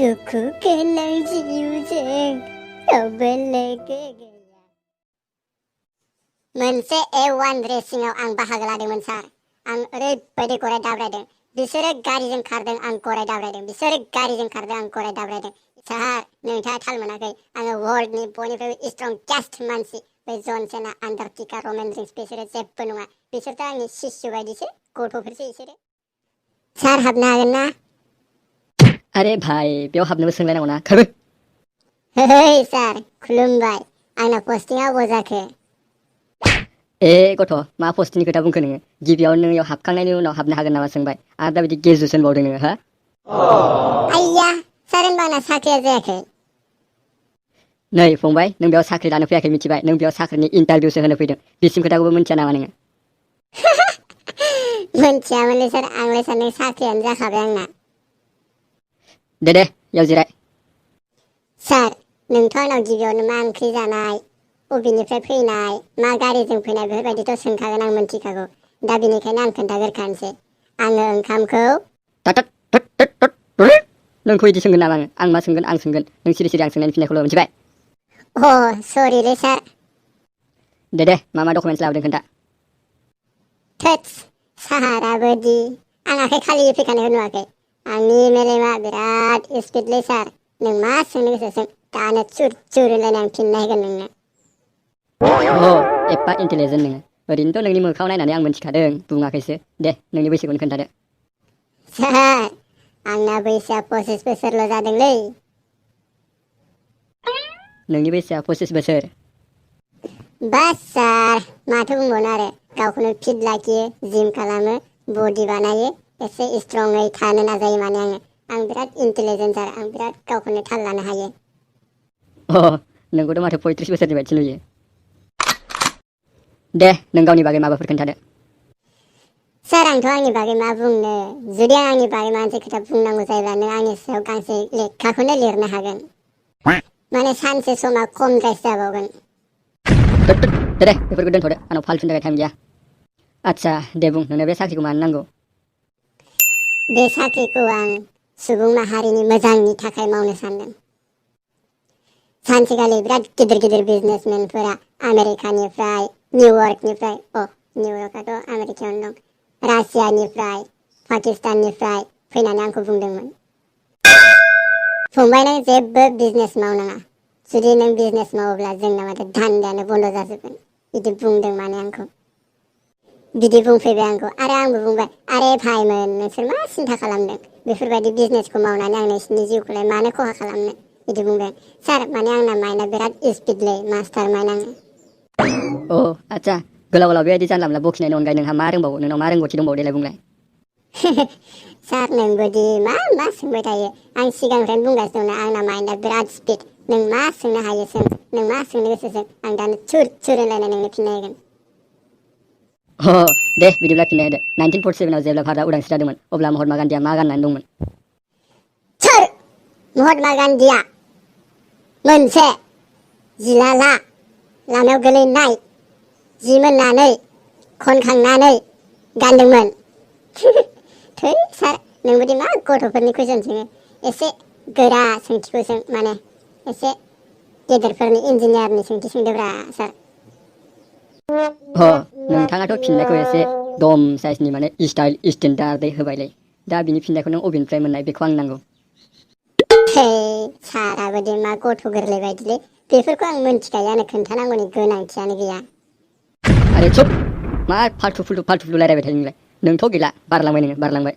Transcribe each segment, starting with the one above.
दुखु गोनां जिउजों रावबो लोगो गैया। मोनसे A1 रेसिंआव आं बाहागो लादोंमोन सार। आं ओरैबायदि गराय दाब्रायदों। बिसोरो गारिजों खारदों, आं गराय दाब्रायदों। बिसोरो गारिजों खारदों, आं गराय दाब्रायदों। सार, नोंथाङा थाल मोनाखै, आङो वर्ल्डनि बयनिफ्रायबो स्ट्रंगेस्ट मानसि। बै जन सेना, आन्टार्कटिका, रमेन रिंस बिसोरो जेबो नङा। बिसोरथ' आंनि शिष्य बायदिसो, गथ'फोरसो बिसोरो। सार, हाबनो हागोन ना? अरे भाई, बेयाव हाबनोबो सोंलायनांगौ ना? खारबो। हे सार, खुलुमबाय। आंना पस्टिंआ अबाव जाखो? गथ', मा पस्टनि खोथा बुंखो नोङो? गिबियाव नों इयाव हाबखांनायनि उनाव हाबनो हागोन नामा सोंबाय, आरो दा बिदि ग्रेजुवेसन बावदों नोङो, हा? आइया, सार होनबा आंना साख्रिया जायाखै। नै फंबाय, नों बेयाव साख्रि लानो फैयाखै मिथिबाय? नों बेयाव साख्रिनि इन्टारभिउसो होनो फैदों। बिसिम खोथाखौबो मिन्थिया नामा नोङो? मोनथियामोनलै सार, आंलाय सानदों साख्रियानो जाखाबाय आंना। दे इयाव जिराय। सार, नोंथ' आंनाव गिबियावनो मा ओंख्रि जानाय, बबेनिफ्राय फैनाय, मा गारिजों फैनाय बेफोरबायदिथ' सोंखागोन, आं मिन्थिखागौ। दा बेनिखायनो आं खोन्थागोरखानोसै। आङो ओंखामखौ नोंखौ इदि सोंगोन नामा आङो? आं मा सोंगोन आं सोंगोन। नों सिरि सिरि आं सोंनायनि फिननायखौल' मिथिबाय? सरिलै सार। दे मा डकुमेन्टस लाबोदों खोन्था। थोत्स, साराबोदि आं आखाइ खालि फैखानायखौ नुवाखै। आंनि मेलेमा बिराद स्पिडलै सार। नों मा सोंनो गोसो सों, दानो चुर चुर होनलायना आं फिननाय होगोन नोंनो। एफा इन्टेलिजेन्ट नोङो। ओरैनोथ' नोंनि मोखाङाव नायनानै आं मिन्थिखादों, बुङाखैसो। दे नोंनि बैसोखौनो खोन्थादो। सार, आंना बैसोआ 25 बोसोरल' जादोंलै। नोंनि बैसोआ 25 बोसोर? बास सार, माथो बुंबावनो आरो। गावखौनो फिट लाखियो, जिम खालामो, बडि बानायो, एसे स्ट्रङै थानो नाजायो माने आङो। आं बिराद इन्टेलिजेन्ट सार, आं बिराद गावखौनो थाल लानो हायो। नोंखौथ' माथो 35 बोसोरनि बायदिसो नुयो। दे नों गावनि बागै माबाफोर खोन्थादो। सार, आंथ' आंनि बागै मा बुंनो। जुदि आं आंनि बागै माबा मोनसे खोथा बुंनांगौ जायोब्ला नों आंनि सायाव गांसे लेखाखौनो लिरनो हागोन। माने सानसे समा खमद्रायसो जाबावगोन। दे बेफोरखौ दोनथ'दो, आंनाव फालथुनि थाखाय टाइम गैया। आदसा दे बुं, नोंनो बे साख्रिखौ मानो नांगौ? बे साख्रिखौ आं सुबुं माहारिनि मोजांनि थाखाय मावनो सानदों। सानसेखालि बिराद गिदिर गिदिर बिजनेसमेनफोरा आमेरिकानिफ्राय, निउयर्कनिफ्राय, निउयर्कआथ' आमेरिकायावनो दं, रासियानिफ्राय, पाकिस्ताननिफ्राय फैनानै आंखौ बुंदोंमोन, फंबाय नों जेबो बिजनेस मावनाङा। जुदि नों बिजनेस मावोब्ला जोंना माथो धान्दायानो बन्द' जाजोबगोन। बिदि बुंदों माने आंखौ। बिदि बुंफैबाय आंखौ, आरो आंबो बुंबाय, आरे भाइमोन नोंसोर मा सिन्था खालामदों? बेफोरबायदि बिजनेसखौ मावनानै आं नोंसिनि जिउखौलाय मानो खहा खालामनो? बिदि बुंबाय आं। सार, माने आंना माइन्डआ बिराद स्पिडलै, मास्टार माइन्ड आङो। आदसा, गोलाव गोलाव बेबायदि जानला मोनला बखिनायनि अनगायै नोंहा मा रोंबावो? नोंनाव मा रोंगौथि दंबावो देलाय बुंलाय। सार, नोंबोदि मा मा सोंबाय थायो। आं सिगांनिफ्रायनो बुंगासिनो दंना, आंना माइन्डआ बिराद स्पिड। नों मा सोंनो हायो सों, नों मा सोंनो गोसो सों, आं दानो चुर चुर होनलायना नोंनो फिननाय होगोन। दे बिदिब्ला फिननाय होदो। 1947आव जेब्ला भारतआ उदांस्रि जादोंमोन, अब्ला महात्मा गान्धीया मा गाननानै दंमोन? सोर? महात्मा गान्धीया मोनसे जिलाला लामायाव गोलैनाय जि मोननानै खनखांनानै गानदोंमोन। थै सार, नोंबोदि मा गथ'फोरनि कुइसन सोङो। एसे गोरा सोंथिखौ सों, माने एसे गेदेरफोरनि इन्जिनियारनि सोंथि सोंदोब्रा सार। नोंथाङाथ' फिननायखौ एसे दम साइजनि माने स्टाइल स्टेन्डार्डै होबायलै। दा बिनि फिननायखौ नों अबेनिफ्राय मोननाय बेखौ आं नांगौ। थै, साराबोदि मा गथ' गोरलै बायदिलै। बेफोरखौ आं मिन्थिखायोआनो, खोन्थानांगौनि गोनांथियानो गैया। आरे चुप, मा फाल्थु फुल्थु रायलायबाय थायो नोंलाय? नोंथ' गैला, बारलांबाय नोङो, बारलांबाय।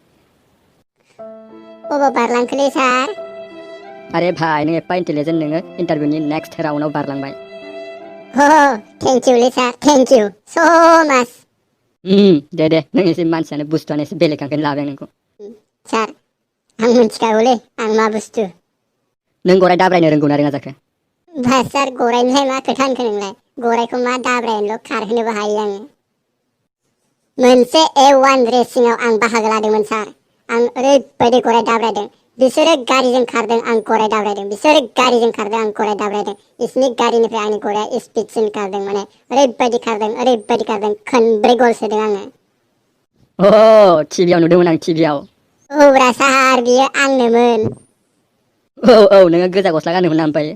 अबाव बारलांखोलै सार? आरे भाई, नों एफा इन्टेलिजेन्ट, नोङो इन्टारभिउनि नेक्स्ट राउन्डआव बारलांबाय। थेंकिउलै सार, थेंकिउ स' माच। दे नों एसे मानसियानो बुस्थुआनो एसे बेलेग ओंखायनो लाबाय आं नोंखौ। सार, आं मिन्थिखागौलै आं मा बुस्थु। नों गराय दाब्रायनो रोंगौना रोङा जाखो? बा सार, गरायनिफ्राय मा खोथा होनखो नोंलाय? गरायखौ मा दाब्रायनोल', खारहोनोबो हायो आङो। मोनसे A1 रेसिंआव आं बाहागो लादोंमोन सार। आं ओरैबायदि गराय दाब्रायदों। बिसोरो गारिजों खारदों, आं गराय दाब्रायदों। बिसोरो गारिजों खारदों, आं गराय दाब्रायदों। बिसिनि गारिनिफ्राय आंनि गराया स्पिडसिन खारदों, माने ओरैबायदि खारदों, खनब्रै गल सोदों आङो। टिभियाव नुदोंमोन आं, टिभियाव। औब्रा सार, बियो आंनोमोन। औ नोङो गोजा गस्ला गानोमोन ना ओमफ्राय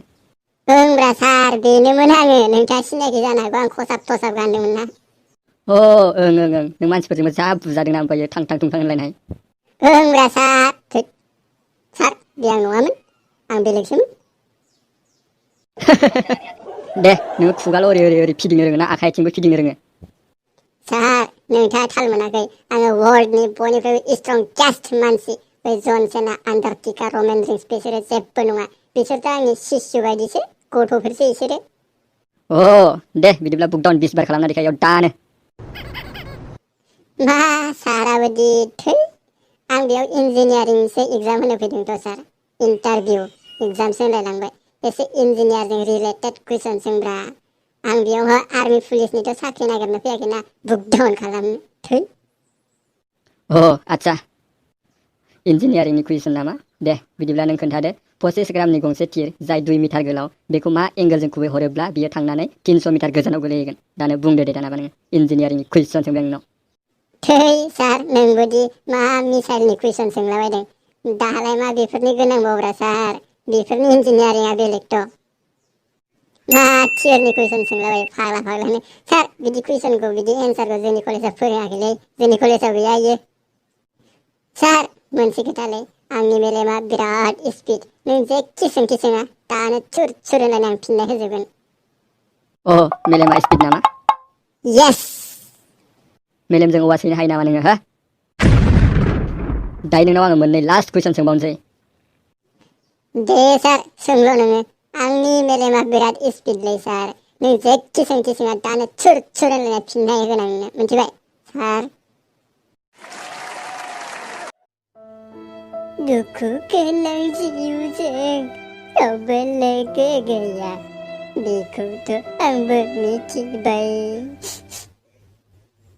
ओंब्रा सार बेनोमोन आङो नोंथाङा सिनायाखै जानो हागौ आं खसाब थसाब गानदोंमोन ना ओं नों मानसिफोरजोंबो जा बुजादोंना ओमफ्राय थां थुंथां होनलायनाय ओंब्रा सार थोद सार बे आं नङामोन आं बेलेगसोमोन दे नोङो खुगाल' ओरै फिदिंनो रोङो ना आखाइ आथिंबो फिदिंनो रोङो सार नोंथाङा थाल मोनाखै आङो वर्ल्डनि बयनिफ्रायबो स्ट्रंगेस्ट मानसि बै जन सेना आन्टार्कटिका रमेन रिंस बिसोरो जेबो नङा बिसोरथ' आंनि शिशु बायदिसो गथ'फोरसो बिसोरो दे बिदिब्ला बुकडाउन 20 बार खालामना देखाय दानो मा साराबोदि थै आं बेयाव इन्जिनियारिंसो एग्जाम होनो फैदोंथ' सार इन्टारभिउ एग्जामसो होनलायलांबाय एसे इन्जिनियारजों रिलेटेड कुइसन सोंब्रा आं बेयावहाय आर्मि पुलिसनिथ' साख्रि नागिरनो फैयाखैना बुकडाउन खालामनो थै आदसा इन्जिनियारिंनि कुइसन नामा दे बिदिब्ला नों खोन्थादो 25 ग्रामनि गंसे थिर जाय 2 मिटार गोलाव बेखौ मा एंगेलजों खुबै हरोब्ला बियो थांनानै 300 मिटार गोजानाव गोलैहैगोन दानो बुंदो दे दानाबा नोङो इन्जिनियारिंनि कुइसन सोंबाय नोंनाव थै सार नोंबोदि मा मिसाइलनि कुइसन सोंलाबायदों दालाय मा बेफोरनि गोनांबावब्रा सार बेफोरनि इन्जिनियारिंआ बेलेगथ' मा थियरनि कुइसन सोंलाबायो फाग्लानो सार बिदि कुइसनखौ बिदि एन्सारखौ जोंनि कलेजाव फोरोङाखैलै जोंनि कलेजाव गैया इयो सार मोनसे खोथालै आंनि मेलेमा बिराद स्पिड नों जेखि सोंथि सोङा दानो थुर थुर होननानै आं फिननाय होजोबगोन मेलेमा स्पिड नामा येस मेलेमजों औवा सैनो हायो नामा नोङो हो दायो नोंनाव आङो मोननै लास्ट कुइसन सोंबावनोसै दे सार सोंल' नोङो आंनि मेलेमा बिराद स्पिडलै सार नों जेखि सोंथि सोङा दानो थुर थुर होननानै फिननाय होगोन आं नोंनो मिथिबाय सार दुखु गोनां जिउजों रावबो लोगो गैया बेखौथ' आंबो मिथिबाय